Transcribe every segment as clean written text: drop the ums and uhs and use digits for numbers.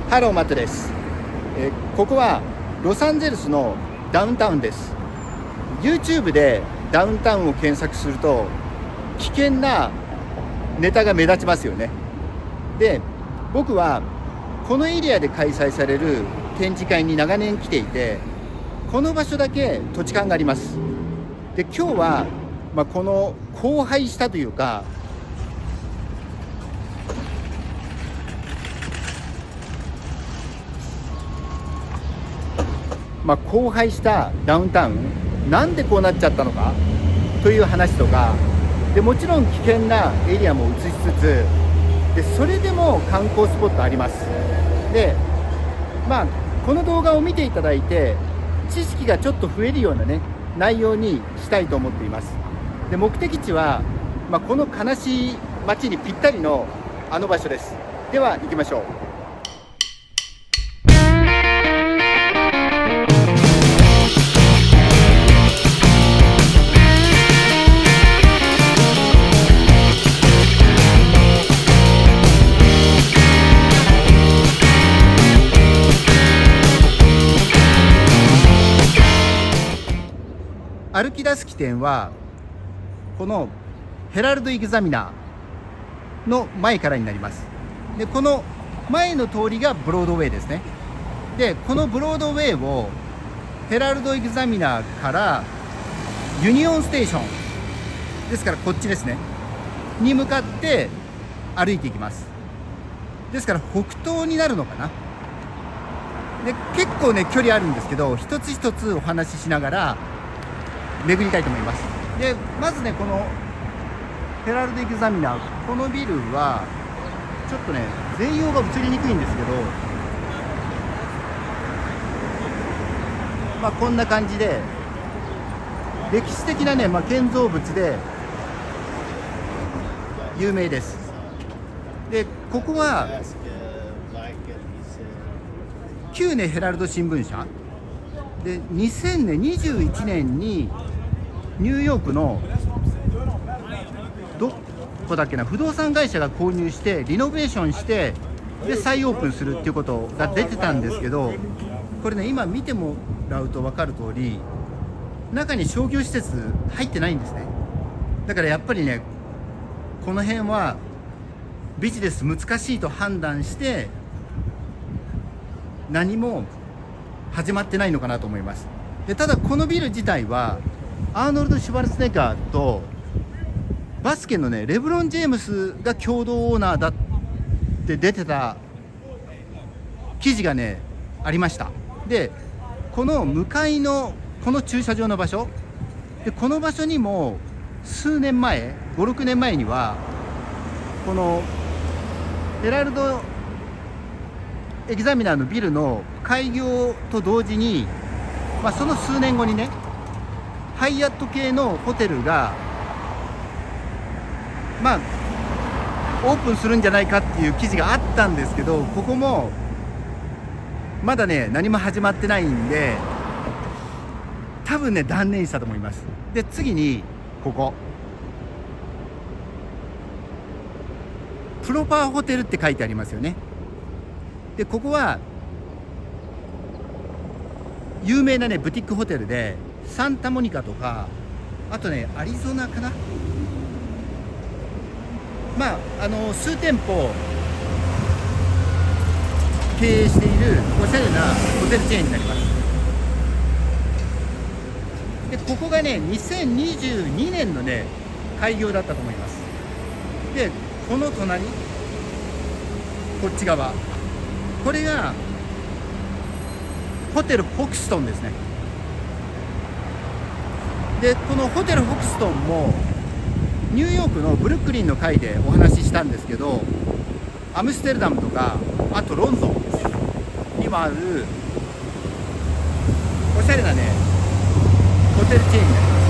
ハローマットです。ここはロサンゼルスのダウンタウンです。 YouTube でダウンタウンを検索すると危険なネタが目立ちますよね。で、僕はこのエリアで開催される展示会に長年来ていて、この場所だけ土地勘があります。で、今日は、この荒廃したというか、荒廃したダウンタウン、なんでこうなっちゃったのかという話とかで、もちろん危険なエリアも映しつつで、それでも観光スポットあります。で、この動画を見ていただいて知識がちょっと増えるようなね内容にしたいと思っています。で、目的地は、この悲しい街にぴったりのあの場所です。では行きましょう。歩き出す起点はこのヘラルド・エグザミナーの前からになります。で、この前の通りがブロードウェイですね。で、このブロードウェイをヘラルド・エグザミナーからユニオンステーションですから、こっちですねに向かって歩いていきます。ですから北東になるのかな。で、結構ね距離あるんですけど、一つ一つお話ししながら巡りたいと思います。で、まずね、このヘラルド・エグザミナー、このビルはちょっとね全容が映りにくいんですけど、こんな感じで歴史的なね、建造物で有名です。で、ここは旧ねヘラルド新聞社で、2021年にニューヨークのどこだっけな、不動産会社が購入してリノベーションしてで再オープンするっていうことが出てたんですけど、これね今見てもらうと分かる通り中に商業施設入ってないんですね。だからやっぱりねこの辺はビジネス難しいと判断して何も始まってないのかなと思います。で、ただこのビル自体はアーノルド・シュワルツェネッガーとバスケのねレブロン・ジェームスが共同オーナーだって出てた記事がねありました。で、この向かいのこの駐車場の場所で、この場所にも数年前、5、6年前にはこのヘラルド・エグザミナーのビルの開業と同時に、その数年後にねハイアット系のホテルがオープンするんじゃないかっていう記事があったんですけど、ここもまだね何も始まってないんで多分ね断念したと思います。で、次にここプロパーホテルって書いてありますよね。で、ここは有名なねブティックホテルで、サンタモニカとかあとねアリゾナかな、数店舗経営しているおしゃれなホテルチェーンになります。で、ここがね2022年のね開業だったと思います。で、この隣こっち側、これがホテルホクストンですね。で、このホテルホクストンもニューヨークのブルックリンの回でお話ししたんですけど、アムステルダムとかあとロンドンにもあるおしゃれなねホテルチェーンになりま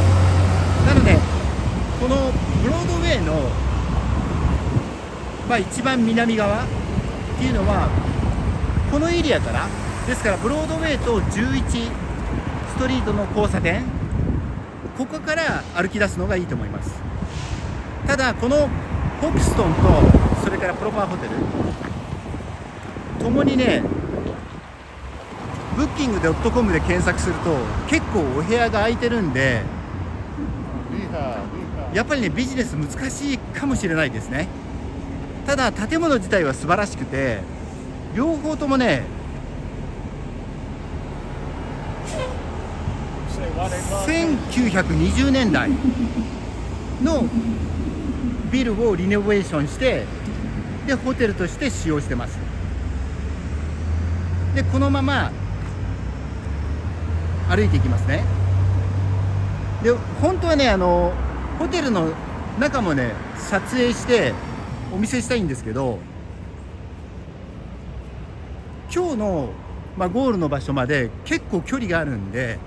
す。なのでこのブロードウェイの一番南側っていうのはこのエリアから、ですからブロードウェイと11ストリートの交差点、ここから歩き出すのがいいと思います。ただこのホクストンとそれからプロパーホテル、ともにね、ブッキング .com で検索すると結構お部屋が空いてるんで、やっぱりねビジネス難しいかもしれないですね。ただ建物自体は素晴らしくて、両方ともね1920年代のビルをリノベーションして、でホテルとして使用してます。でこのまま歩いていきますね。で本当はねホテルの中もね撮影してお見せしたいんですけど、今日の、ゴールの場所まで結構距離があるんで、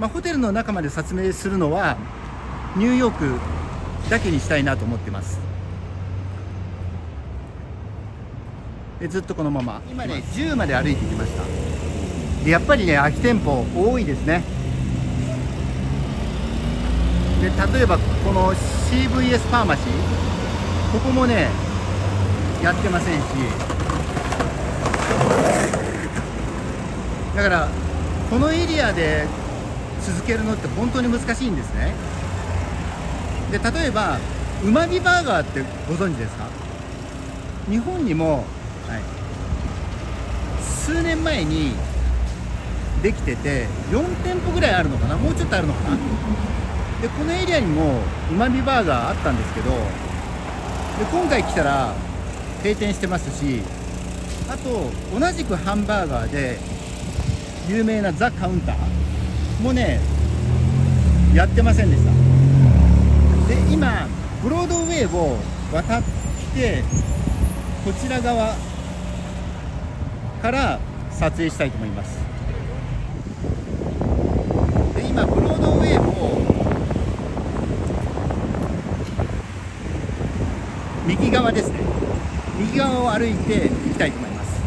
ホテルの中まで撮影するのはニューヨークだけにしたいなと思ってます。でずっとこのまま今ね10まで歩いてきました。でやっぱりね空き店舗多いですね。で例えばこの CVS ファーマシー、ここもねやってませんし、だからこのエリアで続けるのって本当に難しいんですね。で例えばうまみバーガーってご存知ですか？日本にも、数年前にできてて4店舗ぐらいあるのかな、もうちょっとあるのかな。でこのエリアにもうまみバーガーあったんですけど、で今回来たら閉店してますし、あと同じくハンバーガーで有名なザ・カウンターもねやってませんでした。で今ブロードウェイを渡ってこちら側から撮影したいと思います。で今ブロードウェイを右側ですね、右側を歩いていきたいと思います。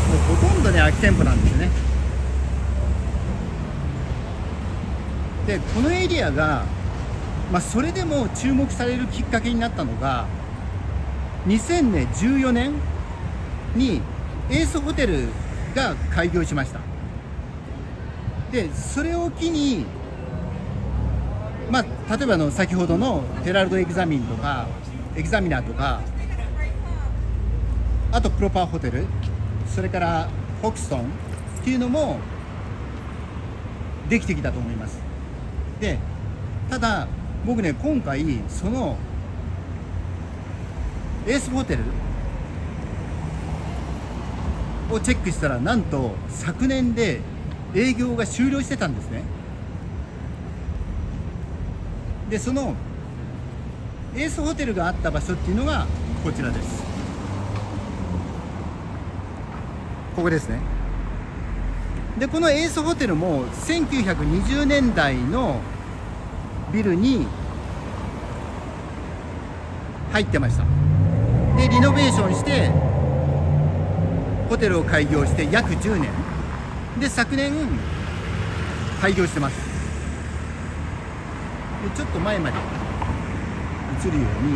もうほとんどね空き店舗なんですよね。でこのエリアが、それでも注目されるきっかけになったのが2014年にエースホテルが開業しました。でそれを機に例えば先ほどのヘラルドエグザミナーとか、あとプロパーホテル、それからホクストンっていうのもできてきたと思います。でただ僕ね今回そのエースホテルをチェックしたら、なんと昨年で営業が終了してたんですね。でそのエースホテルがあった場所っていうのがこちらです。ここですね。でこのエースホテルも1920年代のビルに入ってました。でリノベーションしてホテルを開業して約10年で昨年開業してます。でちょっと前まで映るように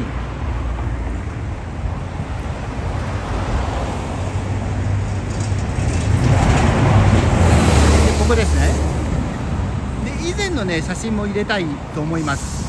でここですね。で以前のね写真も入れたいと思います。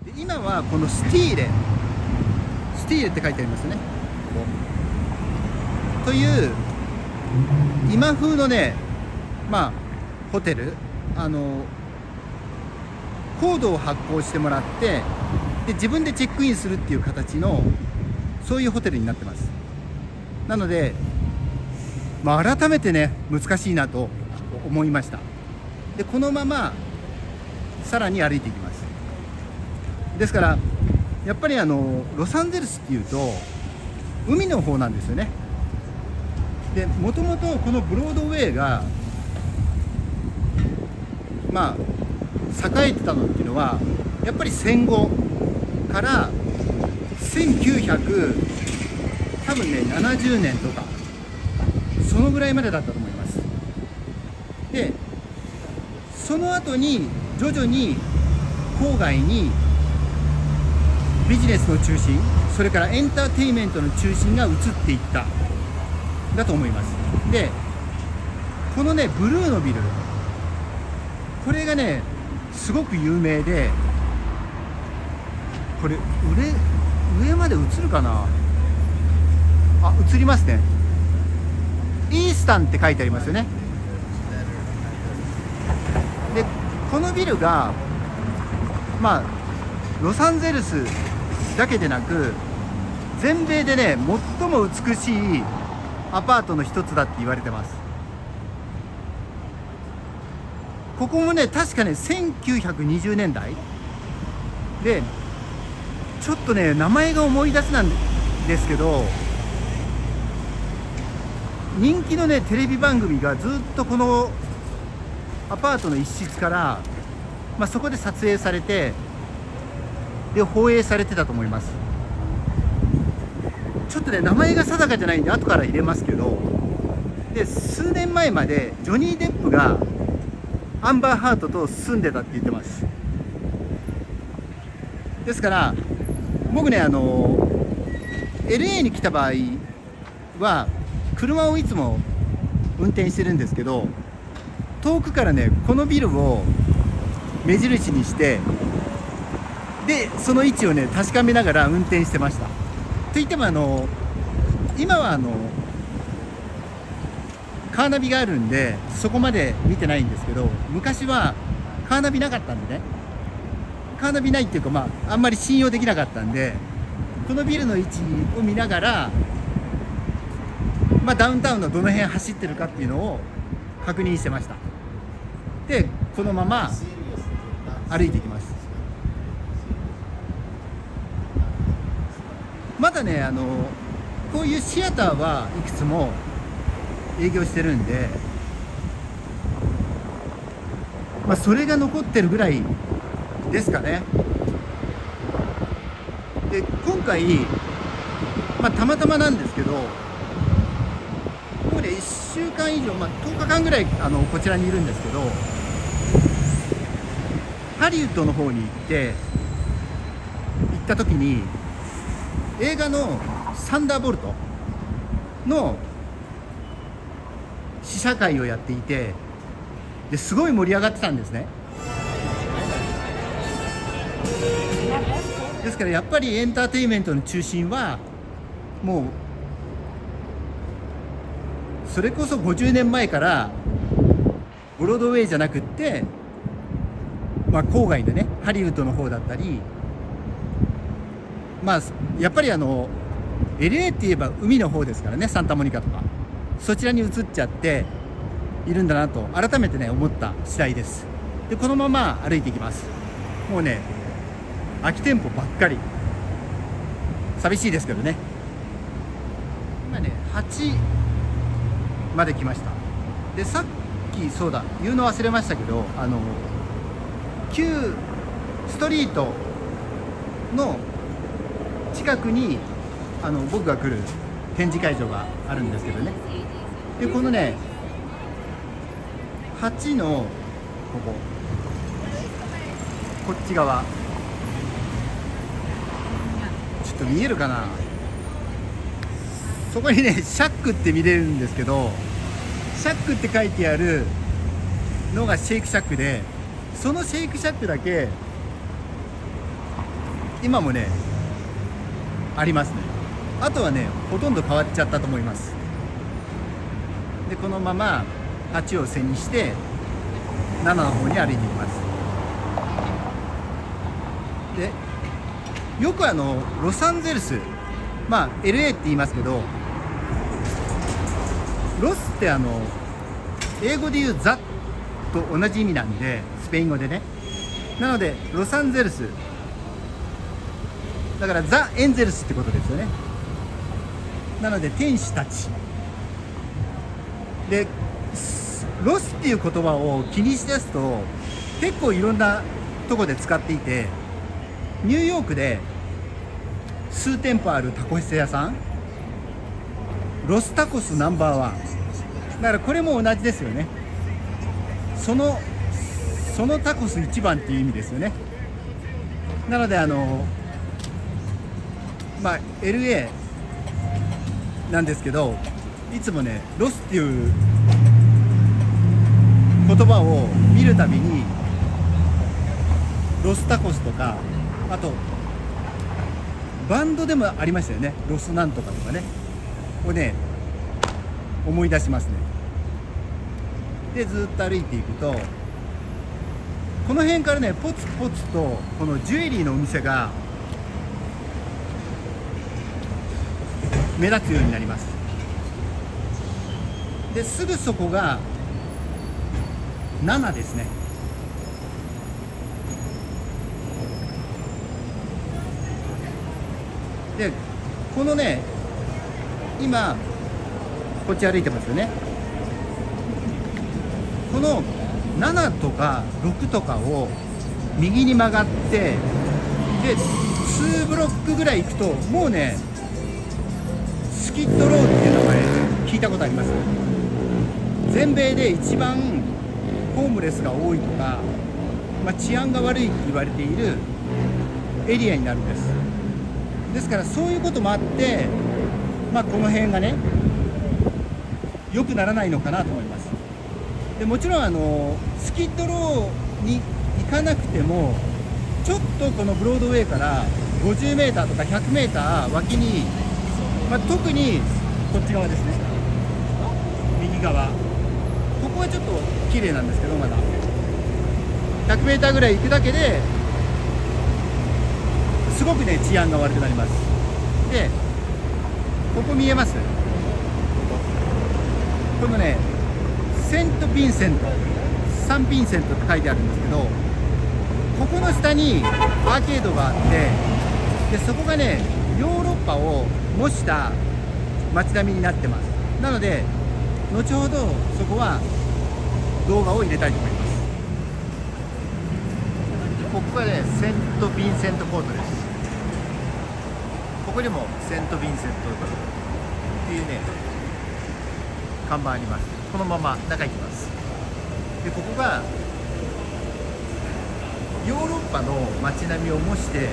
で今はこのスティーレって書いてありますね。という今風のねホテル、コードを発行してもらってで自分でチェックインするっていう形のそういうホテルになってます。なので、改めてね難しいなと思いました。でこのままさらに歩いていきます。ですからやっぱりロサンゼルスっていうと海の方なんですよね。でもともとこのブロードウェイがまあ栄えてたのっていうのはやっぱり戦後から1900多分ね70年とかそのぐらいまでだったと思います。でその後に徐々に郊外にビジネスの中心、それからエンターテインメントの中心が移っていっただと思います。でこのねブルーのビル、これがねすごく有名で、これ上まで映るかなあ、映りますね。イースタンって書いてありますよね。でこのビルがまあロサンゼルスだけでなく全米でね最も美しいアパートの一つだって言われてます。ここもね確かね1920年代で、ちょっとね名前が思い出せなんですけど、人気のねテレビ番組がずっとこのアパートの一室から、そこで撮影されてで放映されてたと思います。ちょっとね名前が定かじゃないんで後から入れますけど、で数年前までジョニー・デップがアンバー・ハートと住んでたって言ってます。ですから僕ねLA に来た場合は車をいつも運転してるんですけど、遠くからねこのビルを目印にしてでその位置をね確かめながら運転してました。といっても今はカーナビがあるんでそこまで見てないんですけど、昔はカーナビなかったんでね、カーナビないっていうかあんまり信用できなかったんで、このビルの位置を見ながらダウンタウンのどの辺走ってるかっていうのを確認してました。でこのまま歩いていきます。まだねこういうシアターはいくつも営業してるんで、それが残ってるぐらいですかね。で今回たまたまなんですけど、もうね1週間以上、10日間ぐらいこちらにいるんですけど、ハリウッドの方に行った時に映画のサンダーボルトの試写会をやっていて、ですごい盛り上がってたんですね。ですからやっぱりエンターテインメントの中心はもうそれこそ50年前からブロードウェイじゃなくって、郊外でねハリウッドの方だったり、やっぱりLA って言えば海の方ですからね、サンタモニカとかそちらに移っちゃっているんだなと改めてね思った次第です。でこのまま歩いていきます。もうね空き店舗ばっかり、寂しいですけどね。今ね8まで来ました。でさっきそうだ言うの忘れましたけど、旧ストリートの近くに僕が来る展示会場があるんですけどね。でこのね8のこっち側ちょっと見えるかな、そこにねシャックって見れるんですけど、シャックって書いてあるのがシェイクシャックで、そのシェイクシャックだけ今もねありますね。あとはねほとんど変わっちゃったと思います。でこのまま8を背にして7の方に歩いていきます。でよくロサンゼルスLA って言いますけど、ロスって英語で言うザと同じ意味なんで、スペイン語でね。なのでロサンゼルスだからザ・エンゼルスってことですよね。なので天使たちでロスっていう言葉を気にしだすと結構いろんなとこで使っていて、ニューヨークで数店舗あるタコス屋さん、ロスタコスナンバーワンだから、これも同じですよね。そのタコス一番っていう意味ですよね。なのでLA なんですけど、いつもねロスっていう言葉を見るたびにロスタコスとか、あとバンドでもありましたよね、ロスなんとかとかねをね思い出しますね。でずっと歩いていくと、この辺からねポツポツとこのジュエリーのお店が目立つようになります。ですぐそこが7ですね。でこのね、今こっち歩いてますよね。この7とか6とかを右に曲がって、で2ブロックぐらい行くと、もうねスキッドローっていう名前聞いたことあります？全米で一番ホームレスが多いとか、治安が悪いって言われているエリアになるんです。ですからそういうこともあって、この辺がね良くならないのかなと思います。でもちろんスキッドローに行かなくても、ちょっとこのブロードウェイから50メーターとか100メーター脇に、特にこっち側ですね、右側、ここはちょっと綺麗なんですけど、まだ100メーターぐらい行くだけですごくね治安が悪くなります。でここ見えます？このねセント・ヴィンセント、サン・ヴィンセントって書いてあるんですけど、ここの下にアーケードがあって、でそこがねヨーロッパを模した街並みになってます。なので後ほどそこは動画を入れたいと思います。ここがねセント・ヴィンセントコートです。ここにもセント・ヴィンセントっていうね看板あります。このまま中行きます。でここがヨーロッパの街並みを模して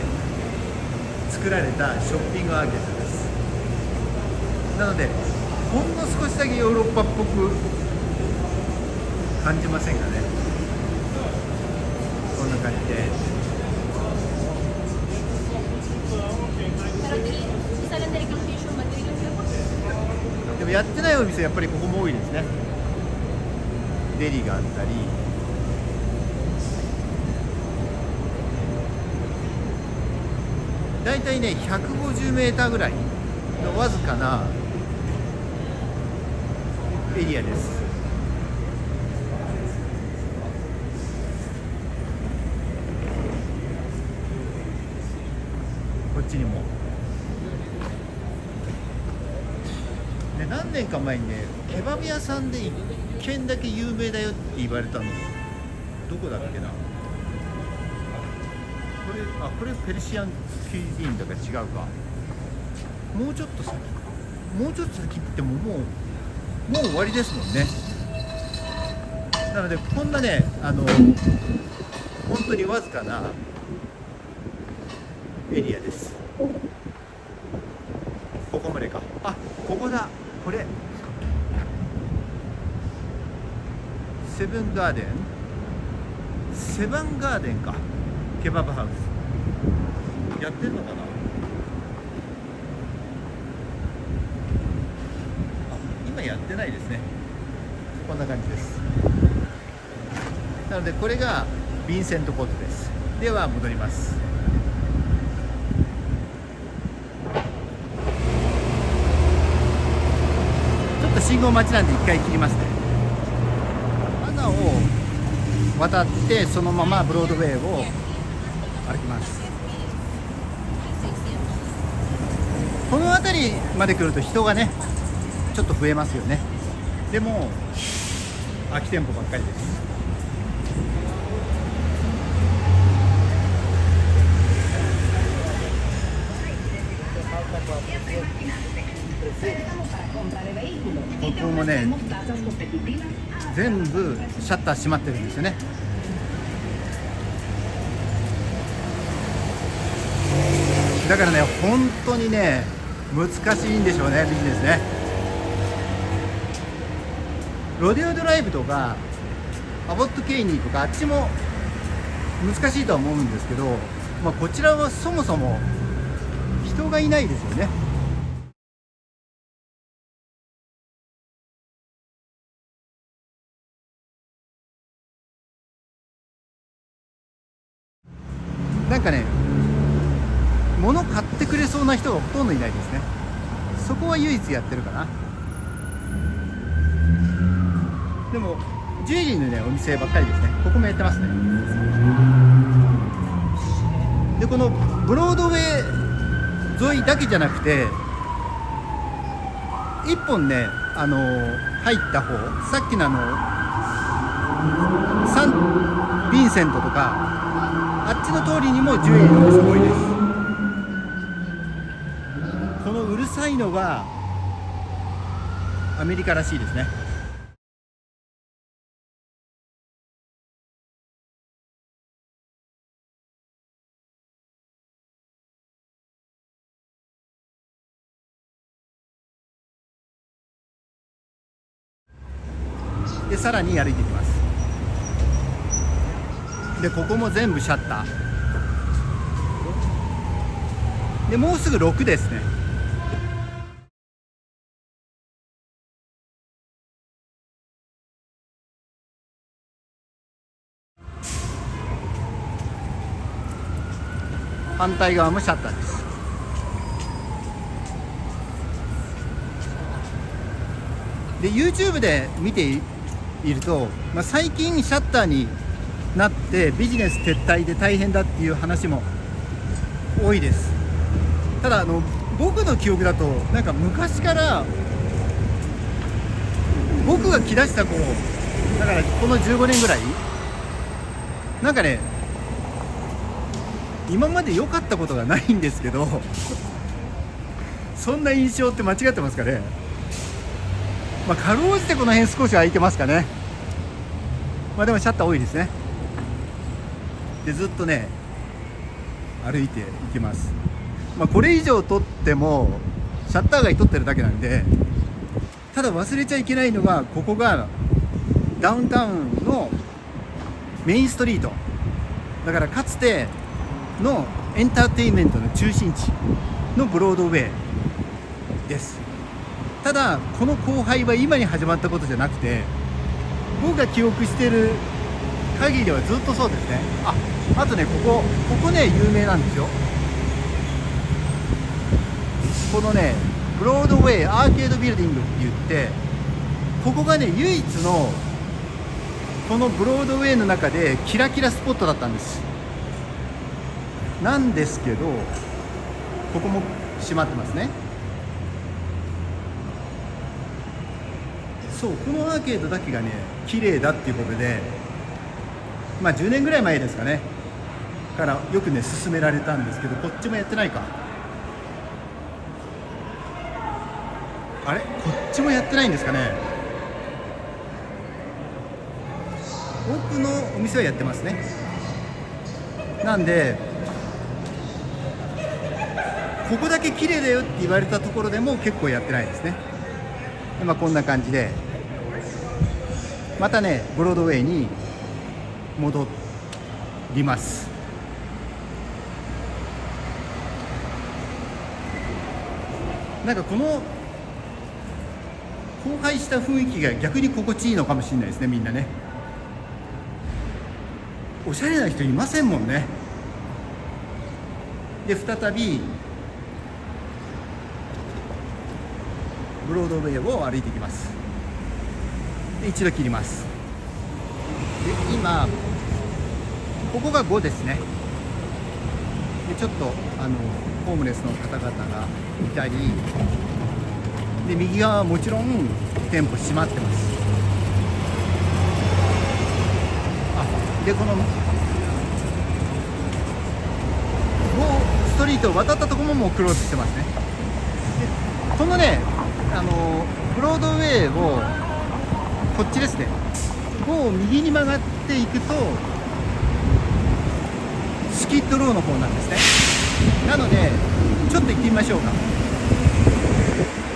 作られたショッピングアーケードです。なのでほんの少しだけヨーロッパっぽく感じませんかね。こんな感じででもやってないお店やっぱりここも多いですね。デリがあったり、だいたいね150メーターぐらいのわずかなエリアです。こっちにもで、何年か前にねケバブ屋さんで1軒だけ有名だよって言われたの、どこだっけな。これペルシアンキュイジーンだから違うか。もうちょっと先行ってももう終わりですもんね。なのでこんなね本当にわずかなエリアです。ここまでか。ここだ。これセブンガーデンか。ケバブハウスやってんのかな。今やってないですね。こんな感じです。なのでこれがヴィンセントコートです。では戻ります。ちょっと信号待ちなんで一回切りますね。花を渡ってそのままブロードウェイを歩きます。この辺りまで来ると人がねちょっと増えますよね。でも空き店舗ばっかりです。ここもね全部シャッター閉まってるんですよね。だからね本当にね難しいんでしょうね、ビジネスね。ロデオドライブとかアボットケイニーとかあっちも難しいとは思うんですけど、こちらはそもそも人がいないですよね。なんかね物買ってくれそうな人がほとんどいないですね。そこは唯一やってるかな。でもジュエリーのねお店ばっかりですね。ここもやってますね。でこのブロードウェイ沿いだけじゃなくて一本ね入った方、さっきのサン・ヴィンセントとかあっちの通りにもジュエリーのお店多いです。このうるさいのがアメリカらしいですね。でさらに歩いていきます。でここも全部シャッターでもうすぐ6ですね。反対側もシャッターです。で YouTube で見ていると、最近シャッターになってビジネス撤退で大変だっていう話も多いです。ただ僕の記憶だとなんか昔から僕が来だした頃だからこの15年ぐらいなんかね今まで良かったことがないんですけどそんな印象って間違ってますかね。かろうじてこの辺少し空いてますかね。でもシャッター多いですね。でずっとね歩いていきます。これ以上撮ってもシャッター街撮ってるだけなんで、ただ忘れちゃいけないのがここがダウンタウンのメインストリートだから、かつてのエンターテインメントの中心地のブロードウェイです。ただこの荒廃は今に始まったことじゃなくて、僕が記憶してる限りではずっとそうですね。あとねここね有名なんですよ。このねブロードウェイアーケードビルディングって言って、ここがね唯一のこのブロードウェイの中でキラキラスポットだったんです。なんですけどここも閉まってますね。そう、このアーケードだけがね綺麗だっていうことで、10年ぐらい前ですかねからよくね勧められたんですけど、こっちもやってないか。あれこっちもやってないんですかね。奥のお店はやってますね。なんでここだけ綺麗だよって言われたところでも結構やってないですね。でこんな感じでまたねブロードウェイに戻ります。なんかこの荒廃した雰囲気が逆に心地いいのかもしれないですね。みんなねおしゃれな人いませんもんね。で再びブロードウェイを歩いていきます。で一度切ります。で今ここが5ですね。でちょっとホームレスの方々がいたりで、右側はもちろん店舗閉まってます。でこのストリートを渡ったところももうクローズしてますね。でこのねブロードウェイをこっちですね、を右に曲がっていくとスキッドローの方なんですね。なのでちょっと行ってみましょうか。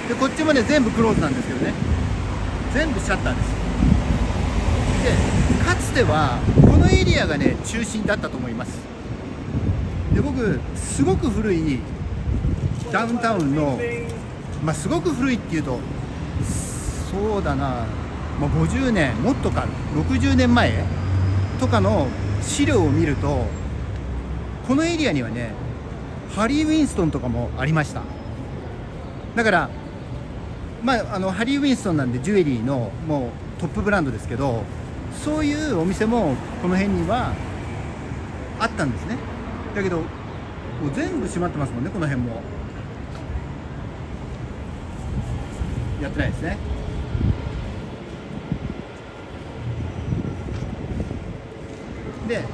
でこっちもね全部クローズなんですけどね、全部シャッターです。でかつてはこのエリアがね中心だったと思います。で僕すごく古いダウンタウンの、すごく古いっていうとそうだな、50年もっとか60年前とかの資料を見ると、このエリアにはねハリー・ウィンストンとかもありました。だからハリー・ウィンストンなんでジュエリーのもうトップブランドですけど、そういうお店もこの辺にはあったんですね。だけどもう全部閉まってますもんね。この辺もやってないですね。で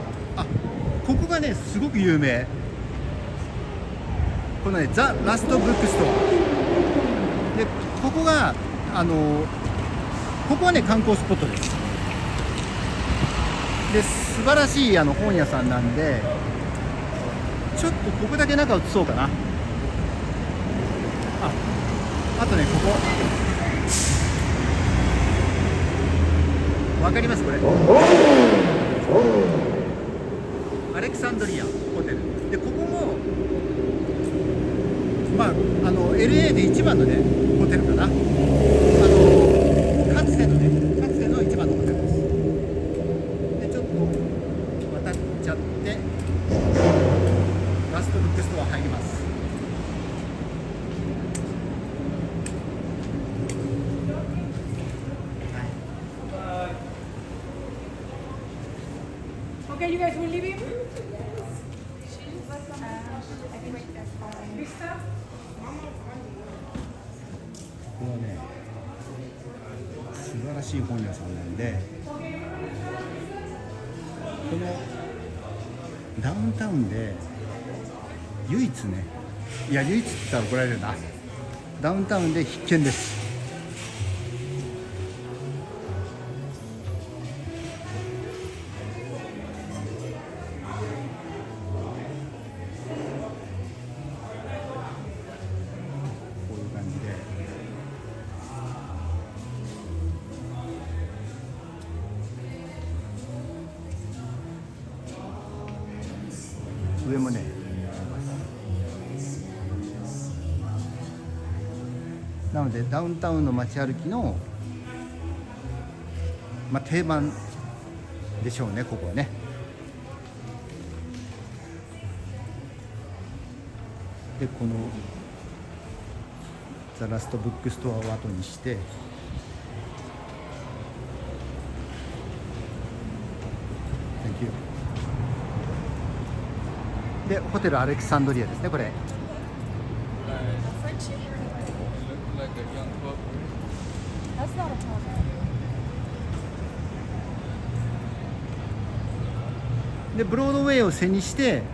ここがねすごく有名、このねザ・ラストブックストアで、ここがここはね観光スポットです。で素晴らしい本屋さんなんで、ちょっとここだけ中映そうかな。あとねここわかります？これアレクサンドリアホテルで、ここもLA で一番のねホテルかな。かつての一番のホテルです。でちょっと渡っちゃってラストブックストア入ります。Okay, you guys will leave him? ここはね素晴らしい本屋さんなんで、このダウンタウンで唯一ね、唯一って言ったら怒られるな、ダウンタウンで必見です。こういう感じで上もねなのでダウンタウンの街歩きの、定番でしょうね、ここはね。でこのザ・ラストブックストアを後にして、Thank you。でホテルアレクサンドリアですね、これ。でブロードウェイを背にして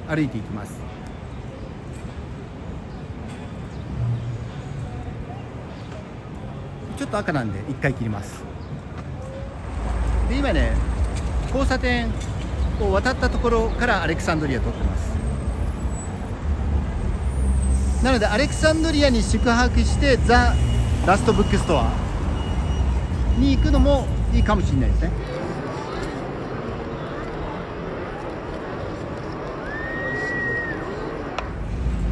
歩いていきます。ちょっと赤なんで一回切ります。で今ね交差点を渡ったところからアレクサンドリア撮ってます。なのでアレクサンドリアに宿泊してザ・ラストブックストアに行くのもいいかもしれないですね。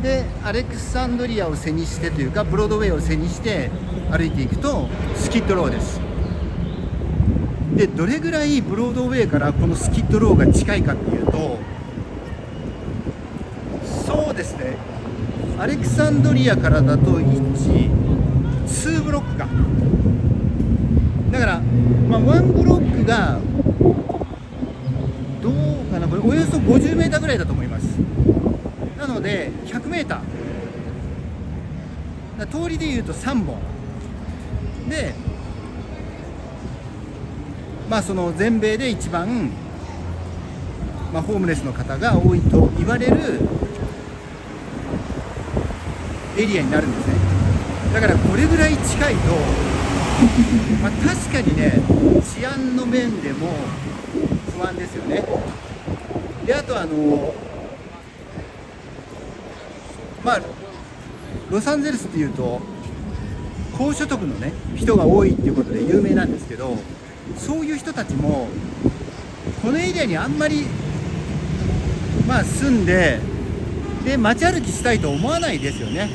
でアレクサンドリアを背にしてというかブロードウェイを背にして歩いていくとスキッドローです。でどれぐらいブロードウェイからこのスキッドローが近いかっていうと、そうですね、アレクサンドリアからだと2ブロックか、だから1ブロックがどうかな、これおよそ50メーターぐらいだと思います。なので100メーター、通りでいうと3本でその全米で一番、ホームレスの方が多いと言われるエリアになるんですね。だからこれぐらい近いと、確かにね、治安の面でも不安ですよね。であとロサンゼルスっていうと高所得のね人が多いっていうことで有名なんですけど、そういう人たちもこのエリアにあんまり住んで街歩きしたいと思わないですよね。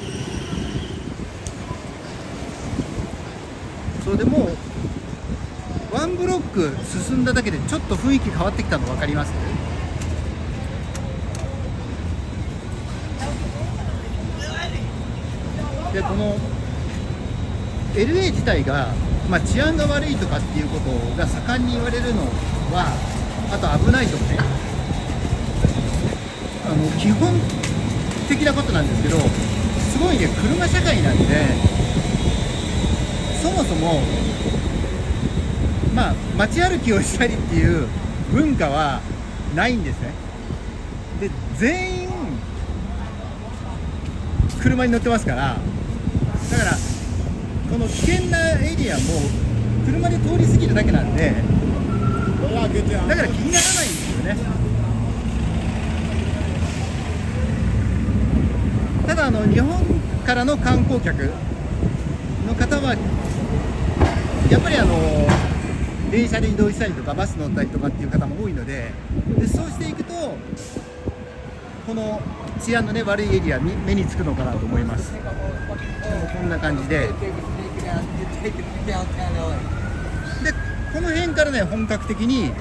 そうでもワンブロック進んだだけでちょっと雰囲気変わってきたの分かります？でこの LA 自体が、治安が悪いとかっていうことが盛んに言われるのは、あと危ないとかね、基本的なことなんですけど、すごいね、車社会なんで、そもそも街歩きをしたりっていう文化はないんですね。で全員車に乗ってますから、だからこの危険なエリアも車で通り過ぎるだけなんで、だから気にならないんですよね。ただ日本からの観光客の方はやっぱり電車で移動したりとかバス乗ったりとかっていう方も多いので、そうしていくとこの治安のね悪いエリアに目につくのかなと思います。こんな感じで、この辺からね本格的に、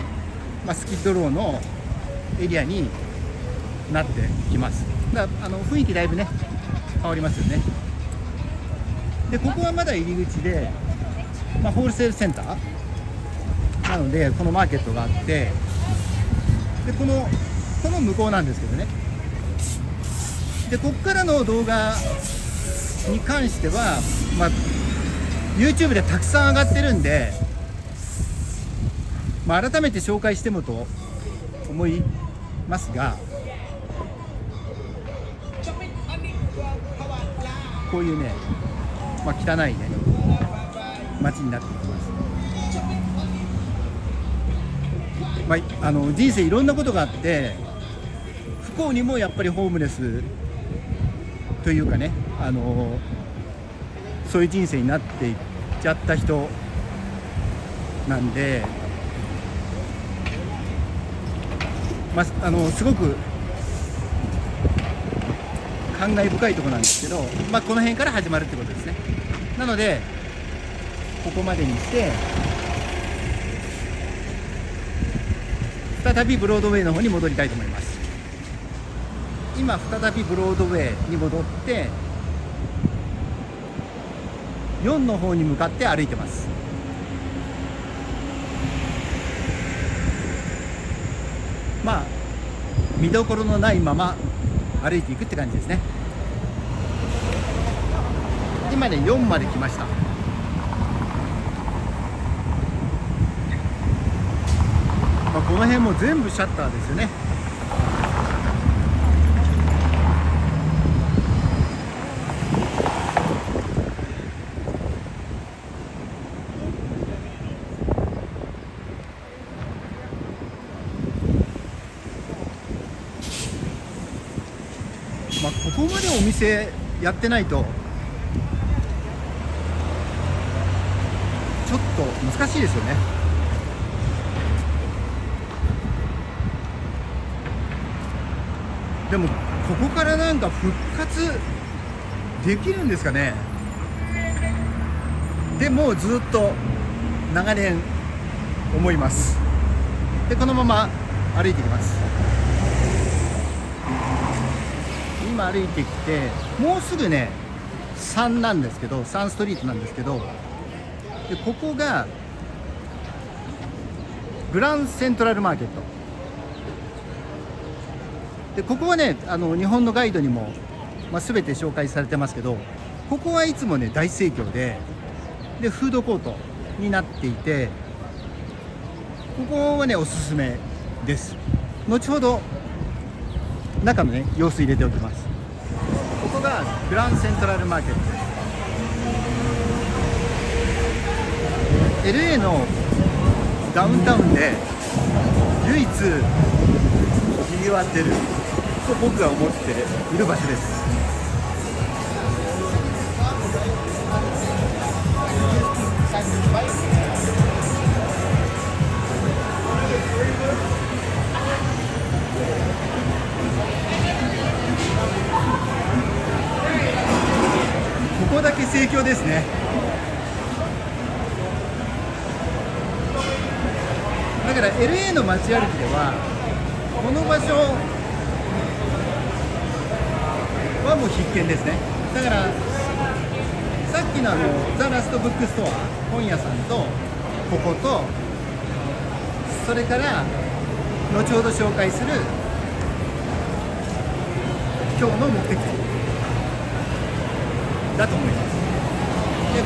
スキッドローのエリアになってきます。だから雰囲気だいぶね変わりますよね。でここはまだ入り口で、ホールセールセンターなのでこのマーケットがあって、でこの向こうなんですけどね。でここからの動画に関しては、YouTube でたくさん上がってるんで、改めて紹介してもと思いますが、こういうね、汚いね街になっていきます。人生いろんなことがあって、不幸にもやっぱりホームレスというかね、そういう人生になっていっちゃった人なんで、すごく感慨深いところなんですけど、この辺から始まるってことですね。なのでここまでにして再びブロードウェイの方に戻りたいと思います。今再びブロードウェイに戻って4の方に向かって歩いてます。見どころのないまま歩いていくって感じですね。今ね4まで来ました。この辺も全部シャッターですよね。ここまでお店やってないとちょっと難しいですよね。でもここからなんか復活できるんですかね。でもずっと長年思います。でこのまま歩いていきます。今歩いてきてもうすぐね3なんですけど、3ストリートなんですけど、でここがグランセントラルマーケットで、ここはね日本のガイドにも、全て紹介されてますけど、ここはいつもね大盛況で、でフードコートになっていて、ここはねおすすめです。後ほど中のね様子入れておきます。ここがグランセントラルマーケットです。 LA のダウンタウンで唯一賑わってると僕が思っている場所です。ここだけ盛況ですね。だから LA の街歩きではこの場所はもう必見ですね。だからさっきのザ・ラストブックストア本屋さんとここと、それから後ほど紹介する今日の目的地だと思います。で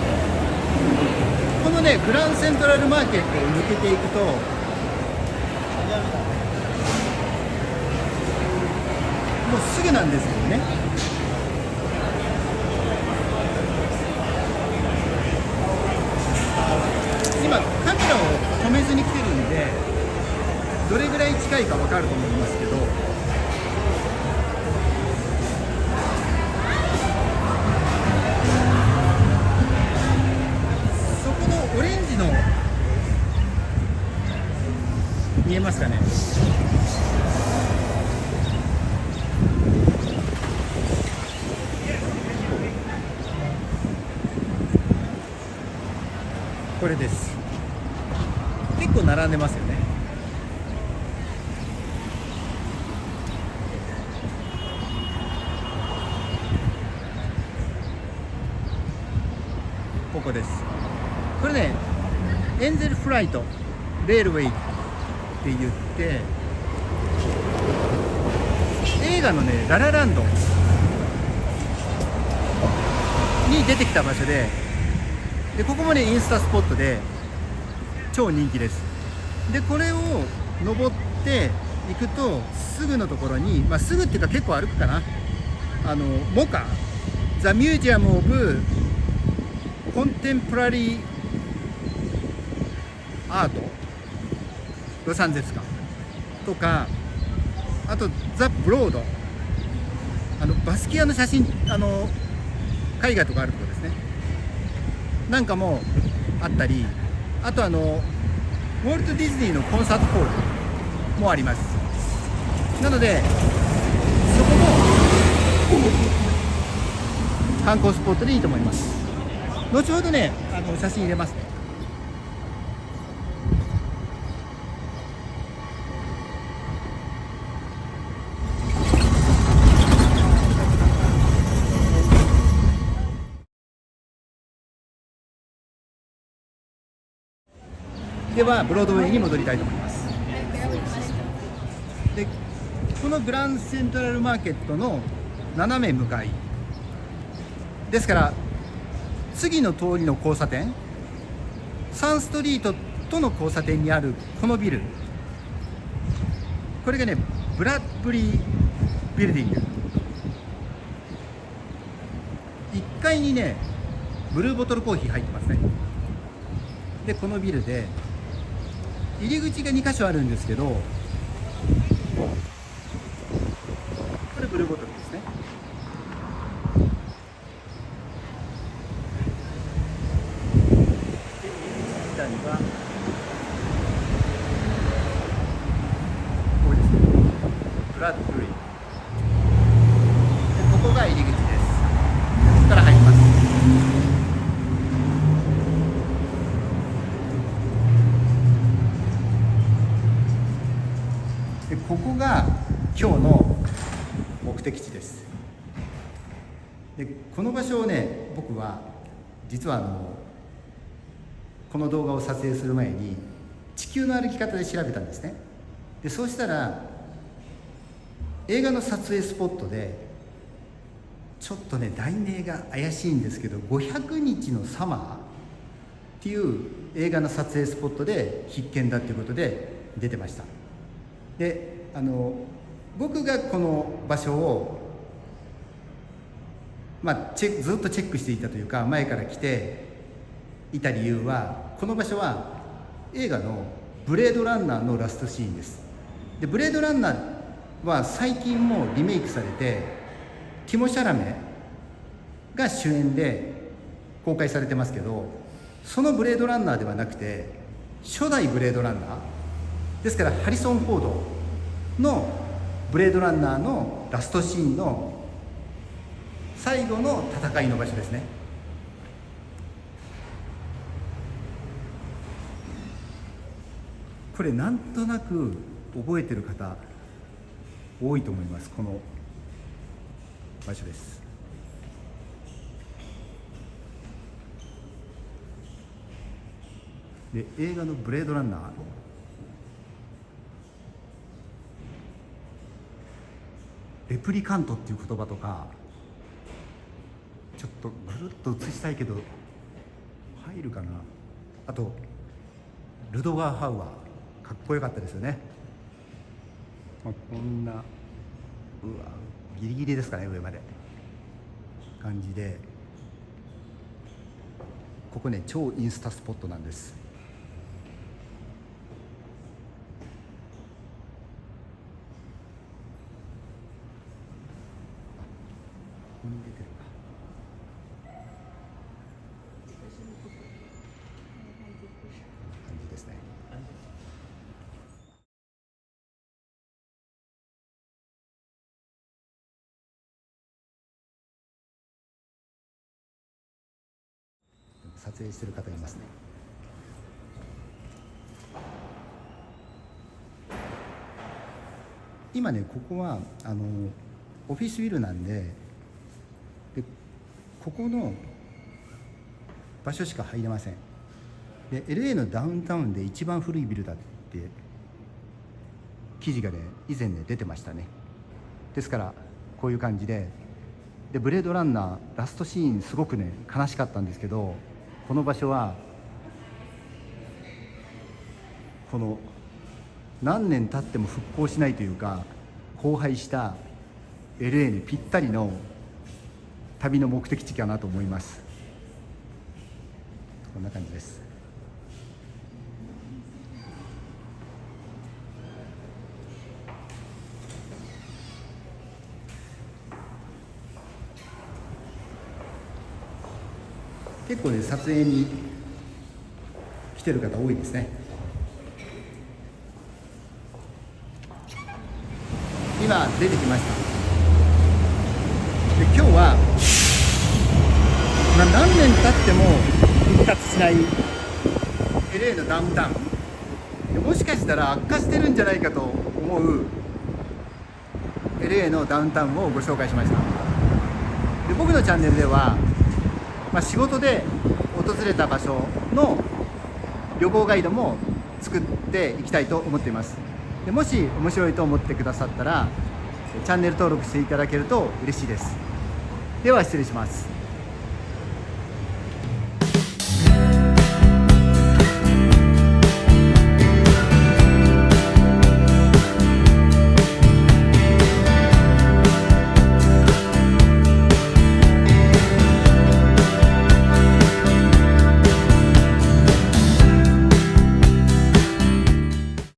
このねグランセントラルマーケットを抜けていくと、もうすぐなんですけどね、今カメラを止めずに来てるんでどれぐらい近いか分かると思いますけど、そこのオレンジの見えますかね。これです。結構並んでますよね。ここです。これねエンゼルフライトレールウェイって言って映画のねララランドに出てきた場所で、ここもねインスタスポットで超人気です。でこれを登っていくとすぐのところに、すぐっていうか結構歩くかな、モカザ・ミュージアム・オブ・コンテンポラリー・アートロサンゼルスかとか、あとザ・ブロード、バスキアの写真絵画とかあるところですねなんかもあったり、あとウォルト・ディズニーのコンサートホールもあります。なのでそこも観光スポットでいいと思います。後ほどね写真入れますね。ではブロードウェイに戻りたいと思います。でこのグランセントラルマーケットの斜め向かいですから、次の通りの交差点サンストリートとの交差点にあるこのビル、これがねブラッドリービルディング、1階にねブルーボトルコーヒー入ってますね。でこのビルで入り口が2箇所あるんですけど、これブルーボトルですね。で左はここですね、ブラッドリー。でここが入り口です。ここから入ります。でここが今日の目的地です。でこの場所をね僕は実はこの動画を撮影する前に地球の歩き方で調べたんですね。でそうしたら映画の撮影スポットでちょっとね題名が怪しいんですけど、500日のサマっていう映画の撮影スポットで必見だっていうことで出てました。で僕がこの場所を、ずっとチェックしていたというか前から来ていた理由は、この場所は映画のブレードランナーのラストシーンです。でブレードランナーは最近もリメイクされてティモ・シャラメが主演で公開されてますけど、そのブレードランナーではなくて初代ブレードランナーですから、ハリソン・フォードのブレードランナーのラストシーンの最後の戦いの場所ですね。これなんとなく覚えてる方多いと思います。この場所です。で映画のブレードランナー、レプリカントっていう言葉とかちょっとぐるっと映したいけど入るかな。あとルドガー・ハウアーかっこよかったですよね。こんなギリギリですかね、上まで感じで、ここね超インスタスポットなんです。ここに出てる感じですね。撮影してる方いますね。今ねここはオフィスビルなんで、ここの場所しか入れません。で LA のダウンタウンで一番古いビルだって記事がね以前ね出てましたね。ですからこういう感じで、ブレードランナーラストシーンすごくね悲しかったんですけど、この場所はこの何年経っても復興しないというか荒廃した LA にぴったりの旅の目的地かなと思います。こんな感じです。結構ね撮影に来てる方多いですね。今出てきました。で今日は、何年経っても復活しない LA のダウンタウンで、もしかしたら悪化してるんじゃないかと思う LA のダウンタウンをご紹介しました。で僕のチャンネルでは、仕事で訪れた場所の旅行ガイドも作っていきたいと思っています。でもし面白いと思ってくださったらチャンネル登録していただけると嬉しいです。では失礼します。